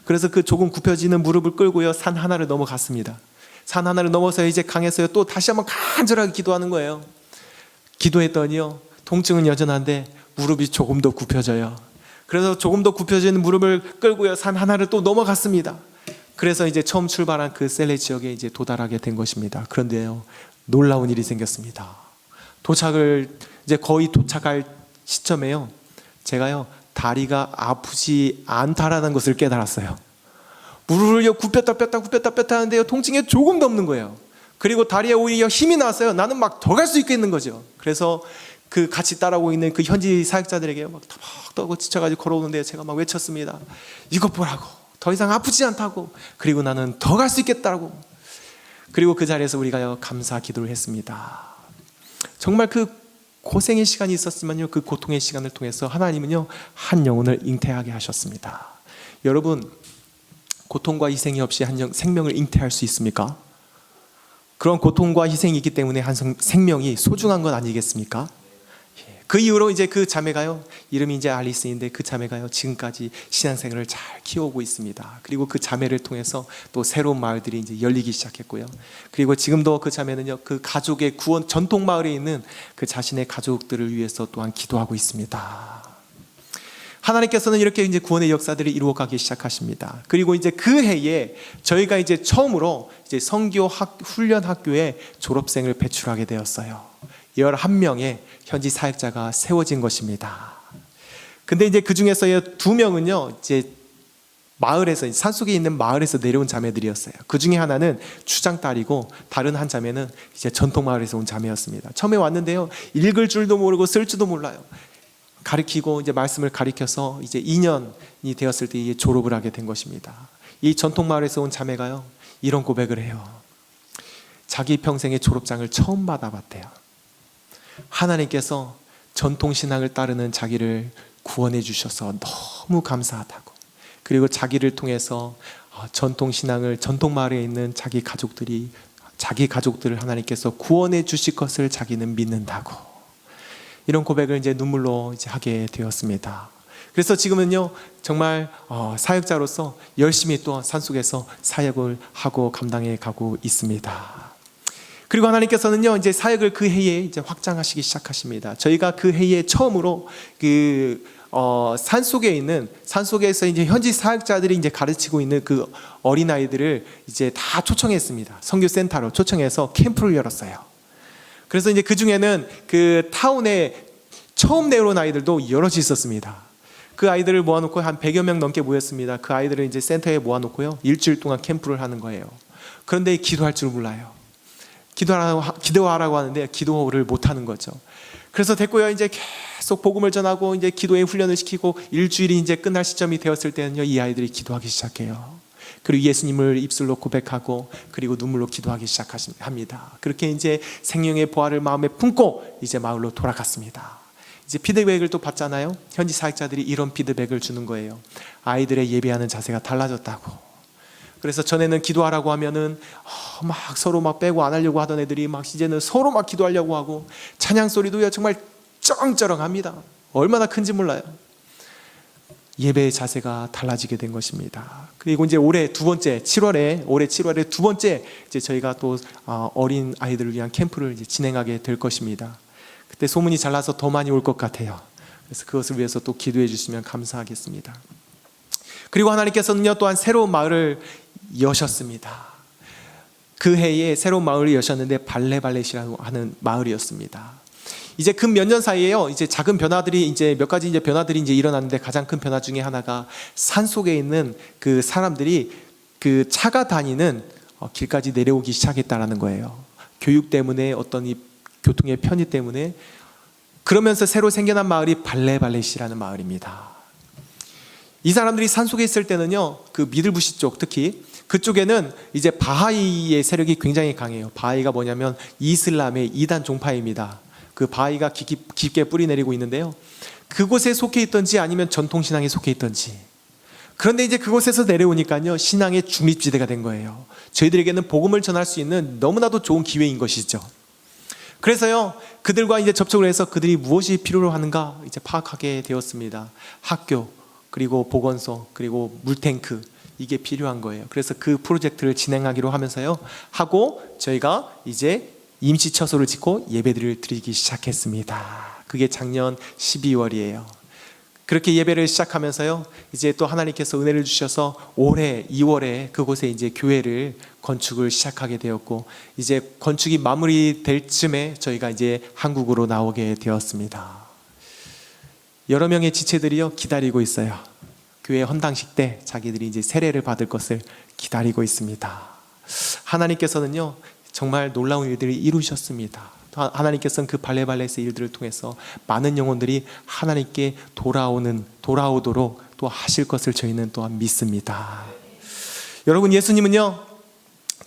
그래서 그 조금 굽혀지는 무릎을 끌고요, 산 하나를 넘어갔습니다. 산 하나를 넘어서 이제 강에서요, 또 다시 한번 간절하게 기도하는 거예요. 기도했더니요, 통증은 여전한데 무릎이 조금 더 굽혀져요. 그래서 조금 더 굽혀지는 무릎을 끌고요, 산 하나를 또 넘어갔습니다. 그래서 이제 처음 출발한 그 셀레 지역에 이제 도달하게 된 것입니다. 그런데요, 놀라운 일이 생겼습니다. 이제 거의 도착할 시점에요, 제가요, 다리가 아프지 않다라는 것을 깨달았어요. 무릎을 굽혔다 뺐다 하는데요, 통증이 조금도 없는 거예요. 그리고 다리에 오히려 힘이 나왔어요. 나는 막 더 갈 수 있겠는 거죠. 그래서 그 같이 따라오고 있는 그 현지 사역자들에게 막 터벅터벅 지쳐가지고 걸어오는데, 제가 막 외쳤습니다. 이것 보라고, 더 이상 아프지 않다고, 그리고 나는 더 갈 수 있겠다고. 그리고 그 자리에서 우리가 감사 기도를 했습니다. 정말 그 고생의 시간이 있었지만요, 그 고통의 시간을 통해서 하나님은요, 한 영혼을 잉태하게 하셨습니다. 여러분, 고통과 희생이 없이 한 생명을 잉태할 수 있습니까? 그런 고통과 희생이 있기 때문에 한 생명이 소중한 건 아니겠습니까? 그 이후로 이제 그 자매가요, 이름이 이제 알리스인데, 그 자매가요, 지금까지 신앙생활을 잘 키워오고 있습니다. 그리고 그 자매를 통해서 또 새로운 마을들이 이제 열리기 시작했고요. 그리고 지금도 그 자매는요, 그 가족의 구원, 전통 마을에 있는 그 자신의 가족들을 위해서 또한 기도하고 있습니다. 하나님께서는 이렇게 이제 구원의 역사들이 이루어가기 시작하십니다. 그리고 이제 그 해에 저희가 이제 처음으로 이제 선교 훈련 학교에 졸업생을 배출하게 되었어요. 11명의 현지 사역자가 세워진 것입니다. 근데 이제 그 중에서 2명은요, 이제 마을에서, 산속에 있는 마을에서 내려온 자매들이었어요. 그 중에 하나는 추장딸이고, 다른 한 자매는 이제 전통 마을에서 온 자매였습니다. 처음에 왔는데요, 읽을 줄도 모르고 쓸 줄도 몰라요. 가르치고 이제 말씀을 가르쳐서 이제 2년이 되었을 때 이제 졸업을 하게 된 것입니다. 이 전통 마을에서 온 자매가요, 이런 고백을 해요. 자기 평생의 졸업장을 처음 받아봤대요. 하나님께서 전통신앙을 따르는 자기를 구원해 주셔서 너무 감사하다고. 그리고 자기를 통해서 전통신앙을, 전통마을에 있는 자기 가족들을 하나님께서 구원해 주실 것을 자기는 믿는다고. 이런 고백을 이제 눈물로 이제 하게 되었습니다. 그래서 지금은요, 정말 사역자로서 열심히 또 산속에서 사역을 하고 감당해 가고 있습니다. 그리고 하나님께서는요, 이제 사역을 그 해에 이제 확장하시기 시작하십니다. 저희가 그 해에 처음으로 산속에서 이제 현지 사역자들이 이제 가르치고 있는 그 어린아이들을 이제 다 초청했습니다. 선교센터로 초청해서 캠프를 열었어요. 그래서 이제 그 중에는 그 타운에 처음 내려온 아이들도 여럿이 있었습니다. 그 아이들을 모아놓고 한 100여 명 넘게 모였습니다. 그 아이들을 이제 센터에 모아놓고요, 일주일 동안 캠프를 하는 거예요. 그런데 기도할 줄 몰라요. 기도하라고 하는데 기도를 못하는 거죠. 그래서 됐고요, 이제 계속 복음을 전하고 이제 기도의 훈련을 시키고 일주일이 이제 끝날 시점이 되었을 때는요, 이 아이들이 기도하기 시작해요. 그리고 예수님을 입술로 고백하고, 그리고 눈물로 기도하기 시작합니다. 그렇게 이제 생명의 보화를 마음에 품고 이제 마을로 돌아갔습니다. 이제 피드백을 또 받잖아요. 현지 사역자들이 이런 피드백을 주는 거예요. 아이들의 예배하는 자세가 달라졌다고. 그래서 전에는 기도하라고 하면은 막 서로 막 빼고 안 하려고 하던 애들이 막 이제는 서로 막 기도하려고 하고, 찬양 소리도요, 정말 쩌렁쩌렁합니다. 얼마나 큰지 몰라요. 예배의 자세가 달라지게 된 것입니다. 그리고 이제 올해 두 번째 7월에 올해 7월에 두 번째 이제 저희가 또 어린 아이들을 위한 캠프를 이제 진행하게 될 것입니다. 그때 소문이 잘 나서 더 많이 올 것 같아요. 그래서 그것을 위해서 또 기도해 주시면 감사하겠습니다. 그리고 하나님께서는요 또한 새로운 마을을 여셨습니다. 그 해에 새로운 마을을 여셨는데 발레발렛이라고 하는 마을이었습니다. 이제 근 몇 년 사이에요. 이제 작은 변화들이 이제 몇 가지 이제 변화들이 이제 일어났는데 가장 큰 변화 중에 하나가 산 속에 있는 그 사람들이 그 차가 다니는 길까지 내려오기 시작했다라는 거예요. 교육 때문에 어떤 이 교통의 편의 때문에 그러면서 새로 생겨난 마을이 발레발렛이라는 마을입니다. 이 사람들이 산 속에 있을 때는요, 그 미들부시 쪽 특히 그쪽에는 이제 바하이의 세력이 굉장히 강해요. 바하이가 뭐냐면 이슬람의 2단 종파입니다. 그 바하이가 깊게 뿌리 내리고 있는데요. 그곳에 속해 있던지 아니면 전통신앙에 속해 있던지. 그런데 이제 그곳에서 내려오니까요, 신앙의 중립지대가 된 거예요. 저희들에게는 복음을 전할 수 있는 너무나도 좋은 기회인 것이죠. 그래서요, 그들과 이제 접촉을 해서 그들이 무엇이 필요로 하는가 이제 파악하게 되었습니다. 학교, 그리고 보건소, 그리고 물탱크, 이게 필요한 거예요. 그래서 그 프로젝트를 진행하기로 하면서요, 하고 저희가 이제 임시처소를 짓고 예배들을 드리기 시작했습니다. 그게 작년 12월이에요. 그렇게 예배를 시작하면서요, 이제 또 하나님께서 은혜를 주셔서 올해 2월에 그곳에 이제 교회를 건축을 시작하게 되었고, 이제 건축이 마무리될 쯤에 저희가 이제 한국으로 나오게 되었습니다. 여러 명의 지체들이요 기다리고 있어요. 교회 헌당식 때 자기들이 이제 세례를 받을 것을 기다리고 있습니다. 하나님께서는요 정말 놀라운 일들을 이루셨습니다. 하나님께서는 그 발레발렛의 일들을 통해서 많은 영혼들이 하나님께 돌아오도록 또 하실 것을 저희는 또한 믿습니다. 여러분, 예수님은요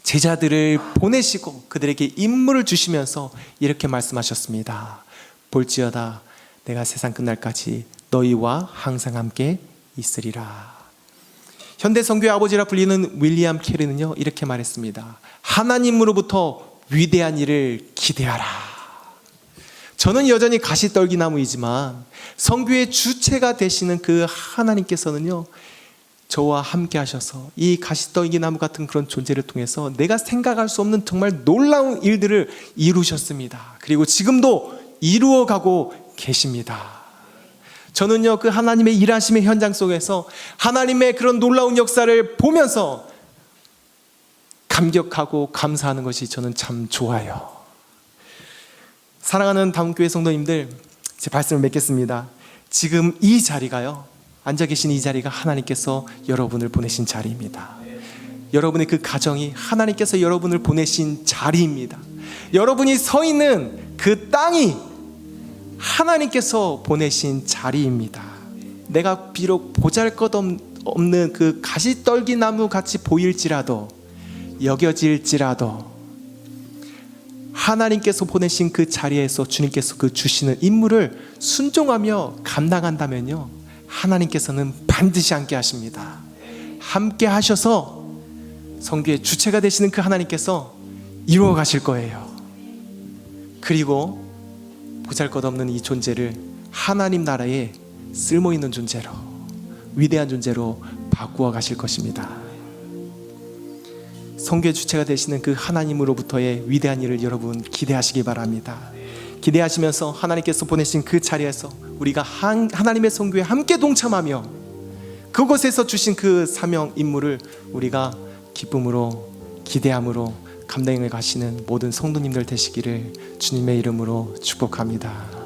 제자들을 보내시고 그들에게 임무를 주시면서 이렇게 말씀하셨습니다. 볼지어다 내가 세상 끝날까지 너희와 항상 함께 있으리라. 현대 선교의 아버지라 불리는 윌리엄 캐리는요 이렇게 말했습니다. 하나님으로부터 위대한 일을 기대하라. 저는 여전히 가시떨기나무이지만 선교의 주체가 되시는 그 하나님께서는요 저와 함께 하셔서 이 가시떨기나무 같은 그런 존재를 통해서 내가 생각할 수 없는 정말 놀라운 일들을 이루셨습니다. 그리고 지금도 이루어가고 계십니다. 저는요 그 하나님의 일하심의 현장 속에서 하나님의 그런 놀라운 역사를 보면서 감격하고 감사하는 것이 저는 참 좋아요. 사랑하는 다음교회 성도님들, 제 말씀을 맺겠습니다. 지금 이 자리가요, 앉아 계신 이 자리가 하나님께서 여러분을 보내신 자리입니다. 여러분의 그 가정이 하나님께서 여러분을 보내신 자리입니다. 여러분이 서 있는 그 땅이 하나님께서 보내신 자리입니다. 내가 비록 보잘것없는 그 가시떨기나무 같이 보일지라도, 여겨질지라도 하나님께서 보내신 그 자리에서 주님께서 그 주시는 임무를 순종하며 감당한다면요 하나님께서는 반드시 함께 하십니다. 함께 하셔서 선교의 주체가 되시는 그 하나님께서 이루어 가실 거예요. 그리고 보잘것없는 이 존재를 하나님 나라에 쓸모있는 존재로, 위대한 존재로 바꾸어 가실 것입니다. 선교의 주체가 되시는 그 하나님으로부터의 위대한 일을 여러분 기대하시기 바랍니다. 기대하시면서 하나님께서 보내신 그 자리에서 우리가 하나님의 선교에 함께 동참하며 그곳에서 주신 그 사명 임무를 우리가 기쁨으로, 기대함으로 감당해 가시는 모든 성도님들 되시기를 주님의 이름으로 축복합니다.